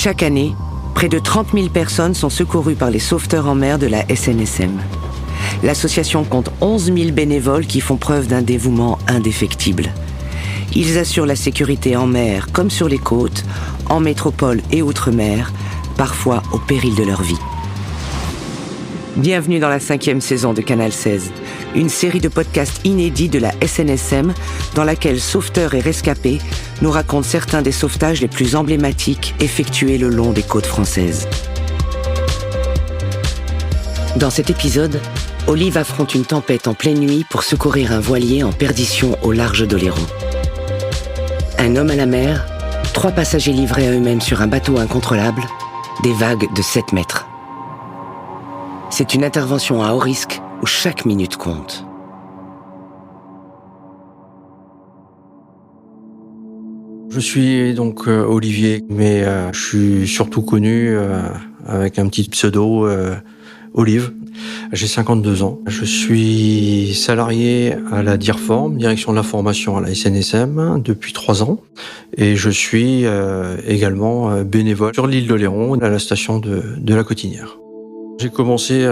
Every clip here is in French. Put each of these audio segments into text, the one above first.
Chaque année, près de 30 000 personnes sont secourues par les sauveteurs en mer de la SNSM. L'association compte 11 000 bénévoles qui font preuve d'un dévouement indéfectible. Ils assurent la sécurité en mer comme sur les côtes, en métropole et outre-mer, parfois au péril de leur vie. Bienvenue dans la 5e saison de Canal 16, une série de podcasts inédits de la SNSM dans laquelle sauveteurs et rescapés nous racontent certains des sauvetages les plus emblématiques effectués le long des côtes françaises. Dans cet épisode, Olive affronte une tempête en pleine nuit pour secourir un voilier en perdition au large d'Oléron. Un homme à la mer, 3 passagers livrés à eux-mêmes sur un bateau incontrôlable, des vagues de 7 mètres. C'est une intervention à haut risque où chaque minute compte. Je suis donc Olivier, mais je suis surtout connu avec un petit pseudo Olive. J'ai 52 ans. Je suis salarié à la DIRFORM, Direction de la formation à la SNSM, depuis 3 ans. Et je suis également bénévole sur l'île d'Oléron, à la station de la Cotinière. J'ai commencé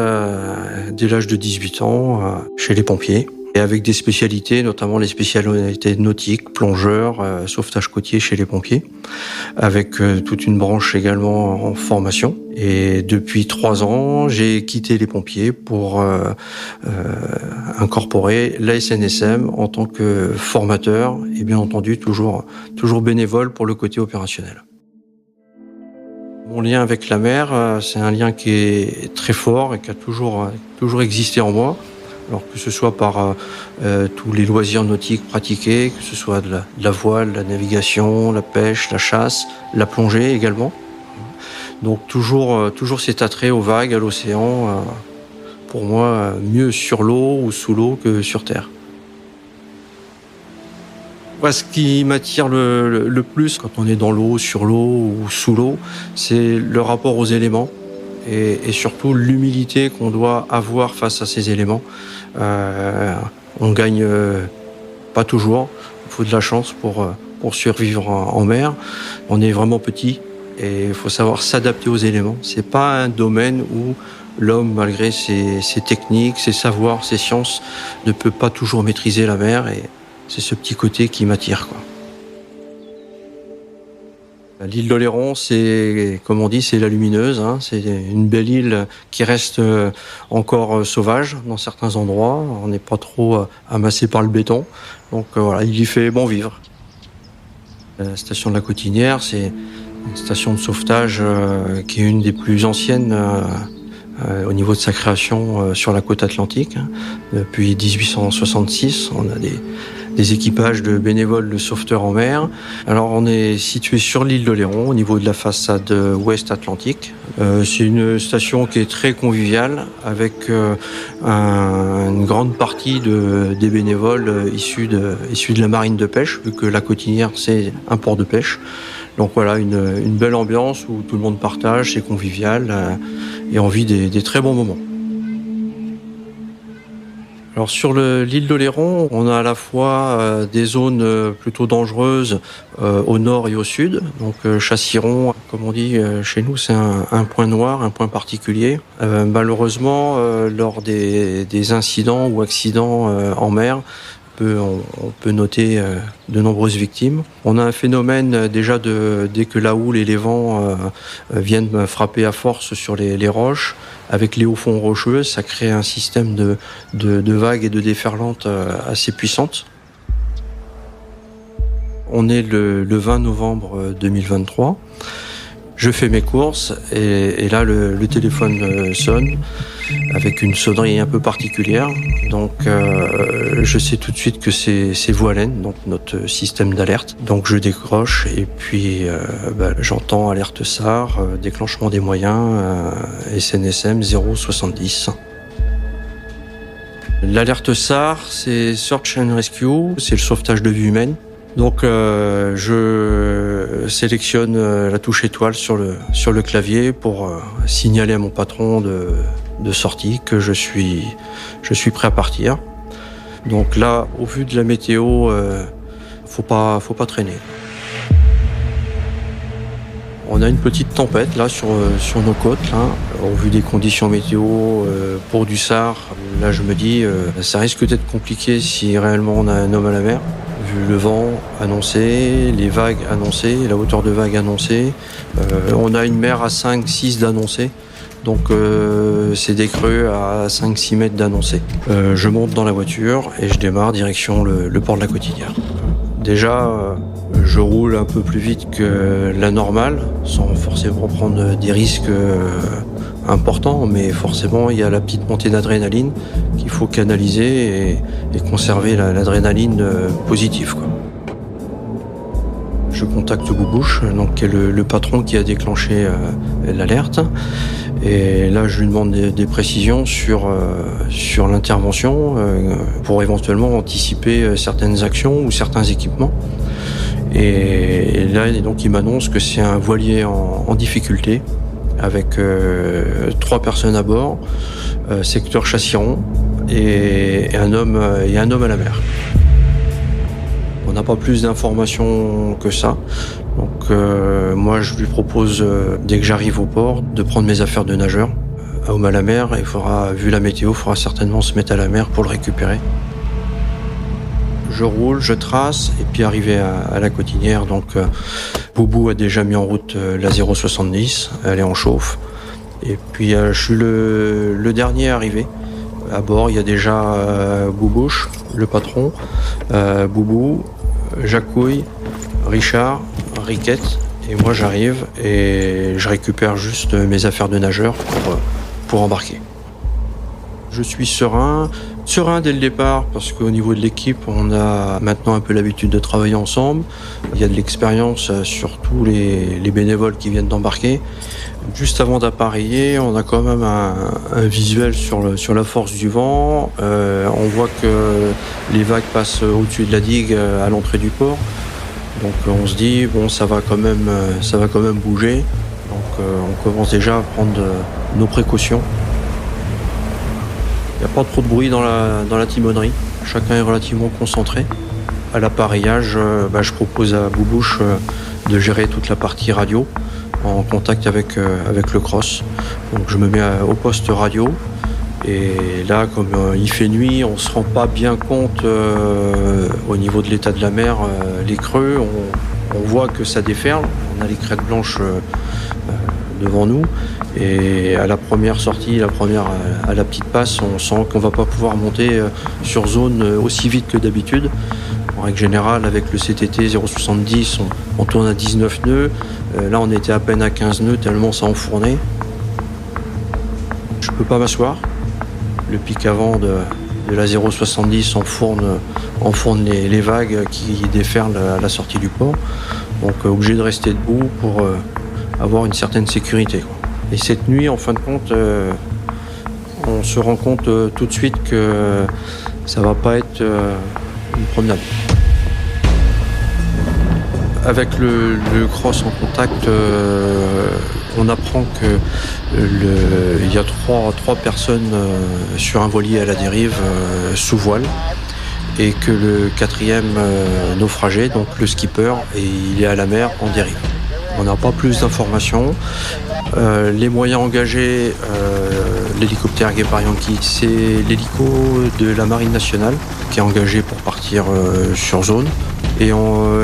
dès l'âge de 18 ans chez les pompiers, et avec des spécialités, notamment les spécialités nautiques, plongeurs, sauvetage côtier chez les pompiers, avec toute une branche également en formation. Et depuis 3 ans, j'ai quitté les pompiers pour incorporer la SNSM en tant que formateur, et bien entendu toujours bénévole pour le côté opérationnel. Mon lien avec la mer, c'est un lien qui est très fort et qui a toujours existé en moi. Alors que ce soit par tous les loisirs nautiques pratiqués, que ce soit de la voile, la navigation, la pêche, la chasse, la plongée également. Donc toujours cet attrait aux vagues, à l'océan. Pour moi, mieux sur l'eau ou sous l'eau que sur terre. Ce qui m'attire le plus quand on est dans l'eau, sur l'eau ou sous l'eau, c'est le rapport aux éléments et surtout l'humilité qu'on doit avoir face à ces éléments. On gagne pas toujours, il faut de la chance pour survivre en mer. On est vraiment petit et il faut savoir s'adapter aux éléments. C'est pas un domaine où l'homme, malgré ses techniques, ses savoirs, ses sciences, ne peut pas toujours maîtriser la mer et c'est ce petit côté qui m'attire, quoi. L'île d'Oléron, c'est, comme on dit, c'est la lumineuse. C'est une belle île qui reste encore sauvage dans certains endroits. On n'est pas trop amassé par le béton. Donc voilà, il y fait bon vivre. La station de la Cotinière, c'est une station de sauvetage qui est une des plus anciennes au niveau de sa création sur la côte atlantique. Depuis 1866, on a des équipages de bénévoles de sauveteurs en mer. Alors on est situé sur l'île d'Oléron, au niveau de la façade ouest atlantique. C'est une station qui est très conviviale, avec une grande partie des bénévoles issus de la marine de pêche, vu que la Cotinière, c'est un port de pêche. Donc voilà, une belle ambiance où tout le monde partage, c'est convivial et on vit des très bons moments. Alors sur l'île d'Oléron, on a à la fois des zones plutôt dangereuses au nord et au sud. Donc Chassiron, comme on dit chez nous, c'est un point noir, un point particulier. Malheureusement, lors des incidents ou accidents en mer, on peut noter de nombreuses victimes. On a un phénomène déjà dès que la houle et les vents viennent frapper à force sur les roches, avec les hauts fonds rocheux, ça crée un système de vagues et de déferlantes assez puissantes. On est le 20 novembre 2023. Je fais mes courses et là le téléphone sonne avec une sonnerie un peu particulière. Donc je sais tout de suite que c'est Voilen, donc notre système d'alerte. Donc je décroche et puis j'entends alerte SAR, déclenchement des moyens, SNSM 070. L'alerte SAR, c'est Search and Rescue, c'est le sauvetage de vie humaine. Donc je sélectionne la touche étoile sur le clavier pour signaler à mon patron de sortie que je suis prêt à partir. Donc là, au vu de la météo, faut pas traîner. On a une petite tempête là sur nos côtes. Là. Au vu des conditions météo pour du SAR, là je me dis ça risque d'être compliqué si réellement on a un homme à la mer. Vu le vent annoncé, les vagues annoncées, la hauteur de vague annoncée. On a une mer à 5-6 d'annoncé. Donc c'est des creux à 5-6 mètres d'annoncé. Je monte dans la voiture et je démarre direction le port de la Cotinière. Déjà, je roule un peu plus vite que la normale, sans forcément prendre des risques importants, mais forcément, il y a la petite montée d'adrénaline qu'il faut canaliser et conserver l'adrénaline positive, quoi. Je contacte Boubouche, donc, qui est le patron qui a déclenché l'alerte. Et là, je lui demande des précisions sur l'intervention pour éventuellement anticiper certaines actions ou certains équipements. Et là, donc, il m'annonce que c'est un voilier en difficulté avec 3 personnes à bord, secteur Chassiron et un homme à la mer. On n'a pas plus d'informations que ça. Donc moi je lui propose dès que j'arrive au port de prendre mes affaires de nageur à homme à la mer et vu la météo, il faudra certainement se mettre à la mer pour le récupérer. Je roule, je trace et puis arrivé à la Cotinière, donc Boubou a déjà mis en route la 070, elle est en chauffe. Et puis je suis le dernier arrivé. À bord, il y a déjà Boubouche, le patron, Boubou, Jacouille, Richard, Riquette, et moi j'arrive et je récupère juste mes affaires de nageur pour embarquer. Je suis serein dès le départ parce qu'au niveau de l'équipe, on a maintenant un peu l'habitude de travailler ensemble. Il y a de l'expérience sur tous les bénévoles qui viennent d'embarquer. Juste avant d'appareiller, on a quand même un visuel sur la force du vent. On voit que les vagues passent au-dessus de la digue à l'entrée du port. Donc on se dit bon, ça va quand même bouger. Donc on commence déjà à prendre nos précautions. Il n'y a pas trop de bruit dans la timonerie. Chacun est relativement concentré. À l'appareillage, je propose à Boubouche de gérer toute la partie radio en contact avec le cross. Donc je me mets au poste radio. Et là, comme il fait nuit, on ne se rend pas bien compte au niveau de l'état de la mer, les creux. On voit que ça déferle. On a les crêtes blanches devant nous. Et à la première sortie, à la petite passe, on sent qu'on ne va pas pouvoir monter sur zone aussi vite que d'habitude. En règle générale, avec le CTT 070, on tourne à 19 nœuds. Là, on était à peine à 15 nœuds tellement ça enfournait. Je ne peux pas m'asseoir. Le pic avant de la 070 enfourne les vagues qui déferlent à la sortie du port. Donc, obligé de rester debout pour avoir une certaine sécurité, quoi. Et cette nuit, en fin de compte, on se rend compte tout de suite que ça va pas être une promenade. Avec le cross en contact, on apprend que il y a trois personnes sur un voilier à la dérive sous voile et que le 4e naufragé, donc le skipper, il est à la mer en dérive. On n'a pas plus d'informations. Les moyens engagés, l'hélicoptère Guépard Yankee, c'est l'hélico de la Marine nationale qui est engagé pour partir sur zone. Et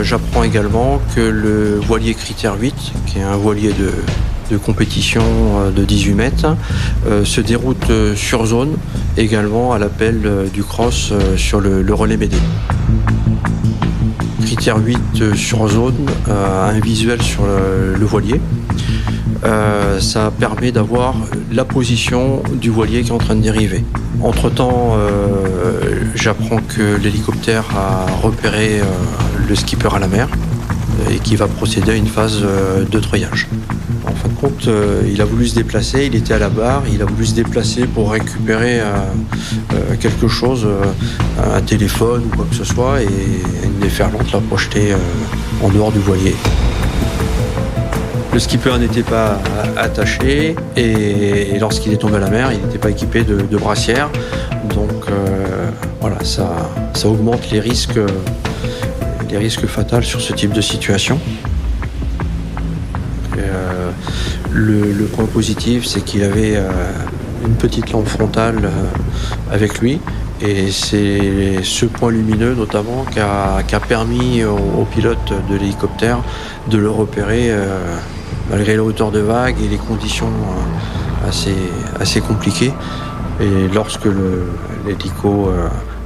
j'apprends également que le voilier Critère 8, qui est un voilier de compétition de 18 mètres, se déroute sur zone, également à l'appel du cross sur le relais Médée. Critère 8 sur zone, un visuel sur le voilier. Ça permet d'avoir la position du voilier qui est en train de dériver. Entre-temps, j'apprends que l'hélicoptère a repéré le skipper à la mer et qui va procéder à une phase de treuillage. En fin de compte, il a voulu se déplacer, il était à la barre, il a voulu se déplacer pour récupérer quelque chose, un téléphone ou quoi que ce soit, et une déferlante l'a projeté en dehors du voilier. Le skipper n'était pas attaché et lorsqu'il est tombé à la mer, il n'était pas équipé de brassière. Donc voilà, ça augmente les risques fatals sur ce type de situation. Le point positif, c'est qu'il avait une petite lampe frontale avec lui. Et c'est ce point lumineux notamment qui a permis au pilote de l'hélicoptère de le repérer malgré la hauteur de vague et les conditions assez compliquées. Et lorsque l'hélico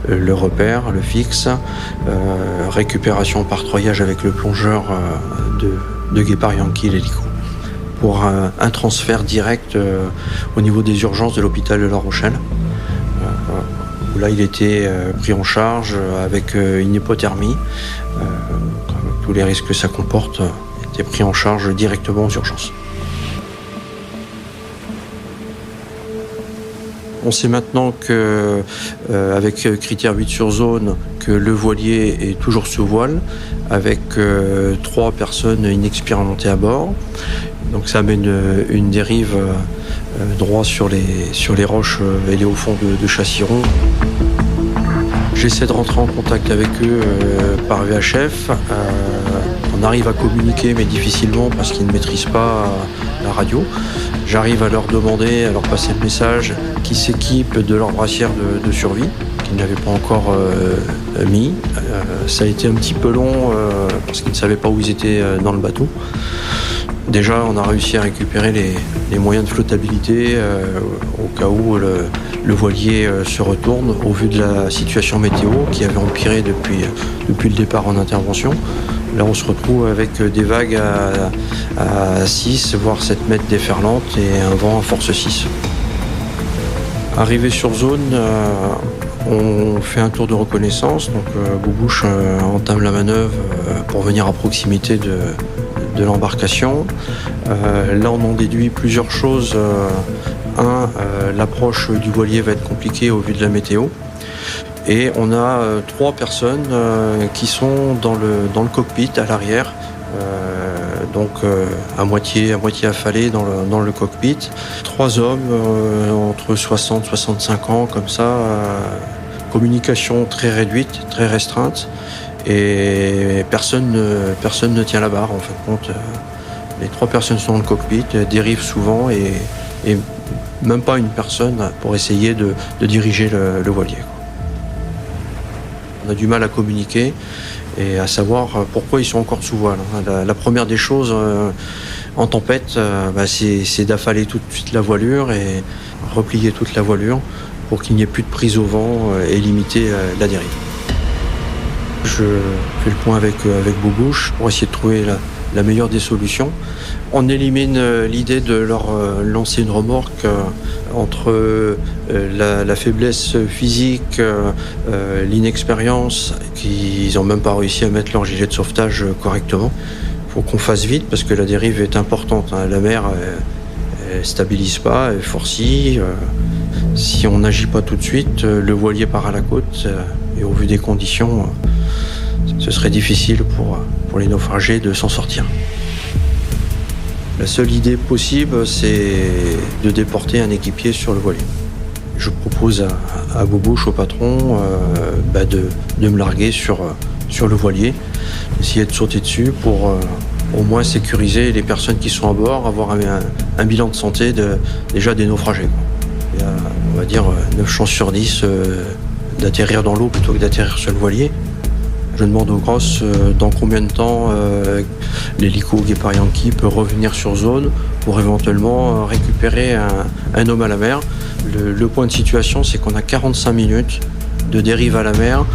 le repère, le fixe, récupération par treuillage avec le plongeur de Guépard Yankee, l'hélico, pour un transfert direct au niveau des urgences de l'hôpital de La Rochelle. Où là, il était pris en charge avec une hypothermie. Tous les risques que ça comporte étaient pris en charge directement aux urgences. On sait maintenant que, avec critère 8 sur zone, que le voilier est toujours sous voile, avec 3 personnes inexpérimentées à bord. Donc ça amène une dérive droit sur les roches et les hauts fonds de Chassiron. J'essaie de rentrer en contact avec eux par VHF. On arrive à communiquer, mais difficilement parce qu'ils ne maîtrisent pas la radio. J'arrive à leur demander, à leur passer le message, qu'ils s'équipent de leur brassière de survie, qu'ils n'avaient pas encore mis. Ça a été un petit peu long parce qu'ils ne savaient pas où ils étaient dans le bateau. Déjà, on a réussi à récupérer les moyens de flottabilité au cas où le voilier se retourne au vu de la situation météo qui avait empiré depuis le départ en intervention. Là, on se retrouve avec des vagues à 6, voire 7 mètres déferlantes et un vent à force 6. Arrivé sur zone, on fait un tour de reconnaissance. Donc, Boubouche entame la manœuvre pour venir à proximité de l'embarcation. Là, on en déduit plusieurs choses. L'approche du voilier va être compliquée au vu de la météo. Et on a 3 personnes qui sont dans le cockpit à l'arrière, donc à moitié affalés dans le cockpit. 3 hommes entre 60 et 65 ans, comme ça, communication très réduite, très restreinte. Et personne ne tient la barre en fin de compte. Les 3 personnes sont dans le cockpit, dérivent souvent et même pas une personne pour essayer de diriger le voilier. On a du mal à communiquer et à savoir pourquoi ils sont encore sous voile. La première des choses en tempête, c'est d'affaler tout de suite la voilure et replier toute la voilure pour qu'il n'y ait plus de prise au vent et limiter la dérive. Je fais le point avec Boubouche pour essayer de trouver la meilleure des solutions. On élimine l'idée de leur lancer une remorque entre la faiblesse physique, l'inexpérience, qu'ils n'ont même pas réussi à mettre leur gilet de sauvetage correctement. Il faut qu'on fasse vite parce que la dérive est importante. La mer elle stabilise pas, elle forcit. Si on n'agit pas tout de suite, le voilier part à la côte et au vu des conditions, ce serait difficile pour les naufragés de s'en sortir. La seule idée possible, c'est de déporter un équipier sur le voilier. Je propose à Boubouche, au patron, de me larguer sur le voilier, essayer de sauter dessus pour au moins sécuriser les personnes qui sont à bord, avoir un bilan de santé déjà des naufragés. Il y a, on va dire, 9 chances sur 10 d'atterrir dans l'eau plutôt que d'atterrir sur le voilier. Je demande aux grosses dans combien de temps l'hélico Guépard Yankee peut revenir sur zone pour éventuellement récupérer un homme à la mer. Le point de situation, c'est qu'on a 45 minutes de dérive à la mer.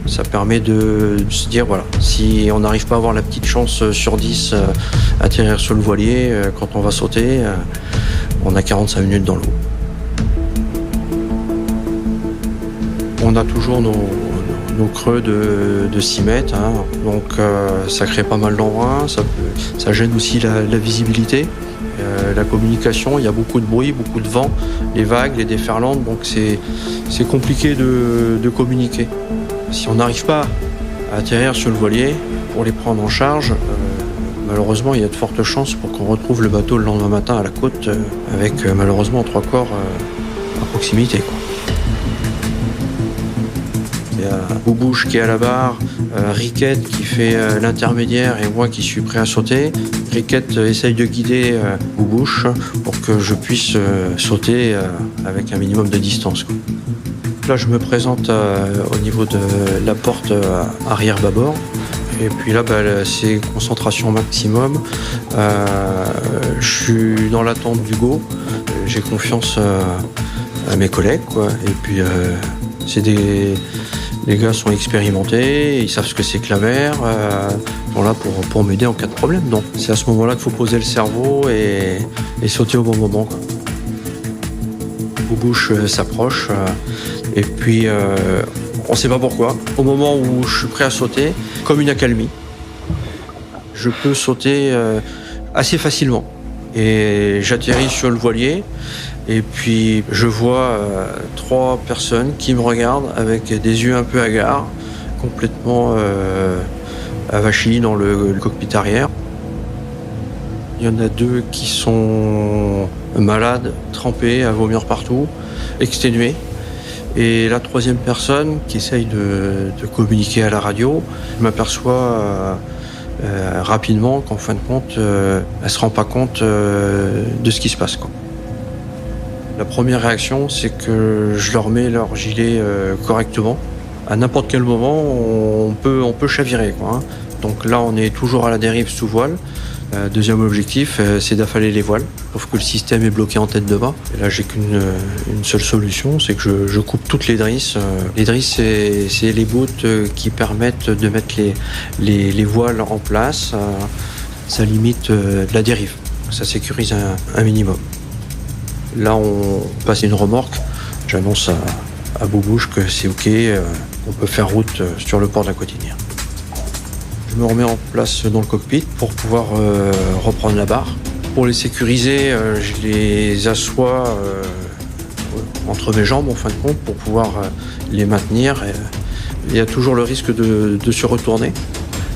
Ça permet de se dire, voilà, si on n'arrive pas à avoir la petite chance sur 10 à atterrir sur le voilier, quand on va sauter, on a 45 minutes dans l'eau. On a toujours nos creux de 6 mètres, donc ça crée pas mal d'embruns, ça gêne aussi la visibilité, la communication, il y a beaucoup de bruit, beaucoup de vent, les vagues, les déferlantes, donc c'est compliqué de communiquer. Si on n'arrive pas à atterrir sur le voilier pour les prendre en charge, malheureusement il y a de fortes chances pour qu'on retrouve le bateau le lendemain matin à la côte avec malheureusement 3 corps à proximité, quoi. Il y a Boubouche qui est à la barre, Riquette qui fait l'intermédiaire et moi qui suis prêt à sauter. Riquette essaye de guider Boubouche pour que je puisse sauter avec un minimum de distance, quoi. Là, je me présente au niveau de la porte arrière bâbord. Et puis là, c'est concentration maximum. Je suis dans l'attente du go. J'ai confiance à mes collègues, quoi. Et puis, les gars sont expérimentés, ils savent ce que c'est que la mer. Ils sont là pour m'aider en cas de problème. Donc, c'est à ce moment-là qu'il faut poser le cerveau et sauter au bon moment, quoi. Boubouche s'approche. Et puis, on ne sait pas pourquoi. Au moment où je suis prêt à sauter, comme une accalmie, je peux sauter assez facilement. Et j'atterris sur le voilier. Et puis, je vois 3 personnes qui me regardent avec des yeux un peu hagards, complètement avachis dans le cockpit arrière. Il y en a 2 qui sont malades, trempés, à vomir partout, exténués. Et la 3e personne qui essaye de communiquer à la radio, je m'aperçois rapidement qu'en fin de compte, elle ne se rend pas compte de ce qui se passe, quoi. La première réaction, c'est que je leur mets leur gilet correctement. À n'importe quel moment, on peut chavirer, quoi, hein. Donc là, on est toujours à la dérive sous voile. Deuxième objectif, c'est d'affaler les voiles, sauf que le système est bloqué en tête de mât. Et là, j'ai qu'une seule solution, c'est que je coupe toutes les drisses. Les drisses, c'est les boutes qui permettent de mettre les voiles en place. Ça limite la dérive, ça sécurise un minimum. Là, on passe une remorque. J'annonce à Boubouche que c'est OK, on peut faire route sur le port de la Cotinière. Je me remets en place dans le cockpit pour pouvoir reprendre la barre. Pour les sécuriser, je les assois entre mes jambes en fin de compte pour pouvoir les maintenir. Il y a toujours le risque de se retourner.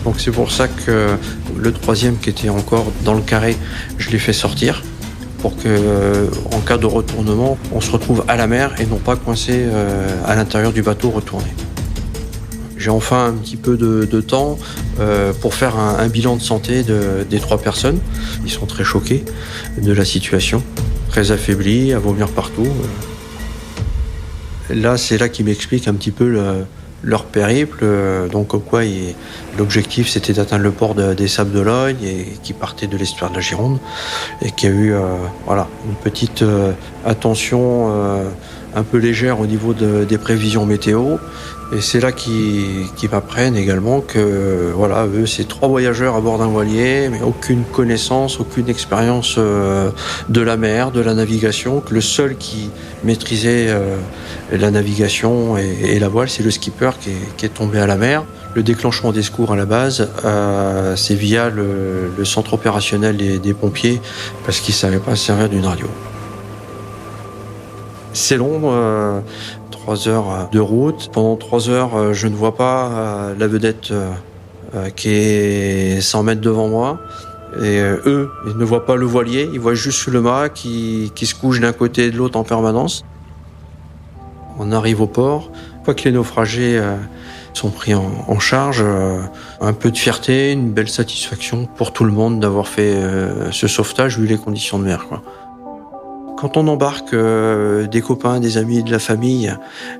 Donc c'est pour ça que le 3e qui était encore dans le carré, je l'ai fait sortir pour que, en cas de retournement, on se retrouve à la mer et non pas coincé à l'intérieur du bateau retourné. J'ai enfin un petit peu de temps pour faire un bilan de santé des 3 personnes. Ils sont très choqués de la situation, très affaiblis, à vomir partout. Là, c'est là qu'ils m'expliquent un petit peu leur périple. Donc, quoi, l'objectif, c'était d'atteindre le port des Sables-d'Olonne et qui partait de l'estuaire de la Gironde. Et qu'il y a eu une petite attention un peu légère au niveau des prévisions météo. Et c'est là qu'ils m'apprennent également que, eux, c'est 3 voyageurs à bord d'un voilier, mais aucune connaissance, aucune expérience de la mer, de la navigation, que le seul qui maîtrisait la navigation et la voile, c'est le skipper qui est tombé à la mer. Le déclenchement des secours à la base, c'est via le centre opérationnel des pompiers, parce qu'ils ne savaient pas se servir d'une radio. C'est long, 3 heures de route. Pendant 3 heures, je ne vois pas la vedette qui est 100 mètres devant moi. Et eux, ils ne voient pas le voilier, ils voient juste le mât qui se couche d'un côté et de l'autre en permanence. On arrive au port. Une fois que les naufragés sont pris en charge, un peu de fierté, une belle satisfaction pour tout le monde d'avoir fait ce sauvetage vu les conditions de mer, quoi. Quand on embarque des copains, des amis, de la famille,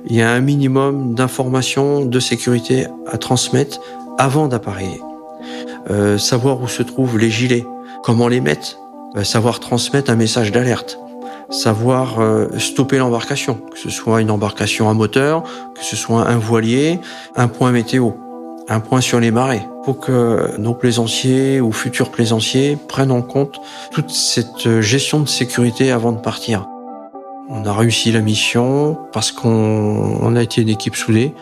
il y a un minimum d'informations de sécurité à transmettre avant d'appareiller. Savoir où se trouvent les gilets, comment les mettre, savoir transmettre un message d'alerte, savoir stopper l'embarcation, que ce soit une embarcation à moteur, que ce soit un voilier, un point météo, un point sur les marées. Il faut que nos plaisanciers ou futurs plaisanciers prennent en compte toute cette gestion de sécurité avant de partir. On a réussi la mission parce qu'on a été une équipe soudée.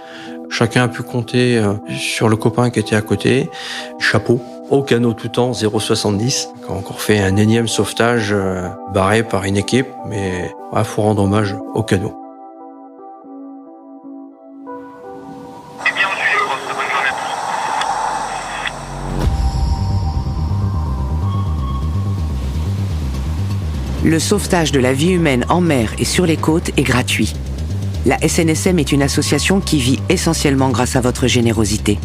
Chacun a pu compter sur le copain qui était à côté. Chapeau. Au canot tout temps 0,70. On a encore fait un énième sauvetage barré par une équipe, mais il faut rendre hommage au canot. Le sauvetage de la vie humaine en mer et sur les côtes est gratuit. La SNSM est une association qui vit essentiellement grâce à votre générosité.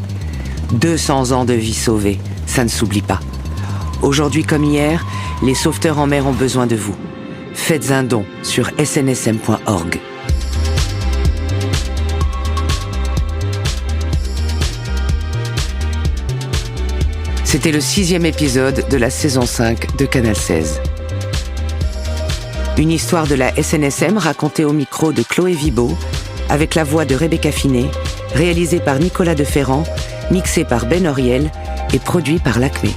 200 ans de vie sauvée, ça ne s'oublie pas. Aujourd'hui comme hier, les sauveteurs en mer ont besoin de vous. Faites un don sur snsm.org. C'était le 6e épisode de la saison 5 de Canal 16. Une histoire de la SNSM racontée au micro de Chloé Vibo, avec la voix de Rebecca Finet, réalisée par Nicolas Deferrand, mixée par Ben Oriel et produit par l'Acmé.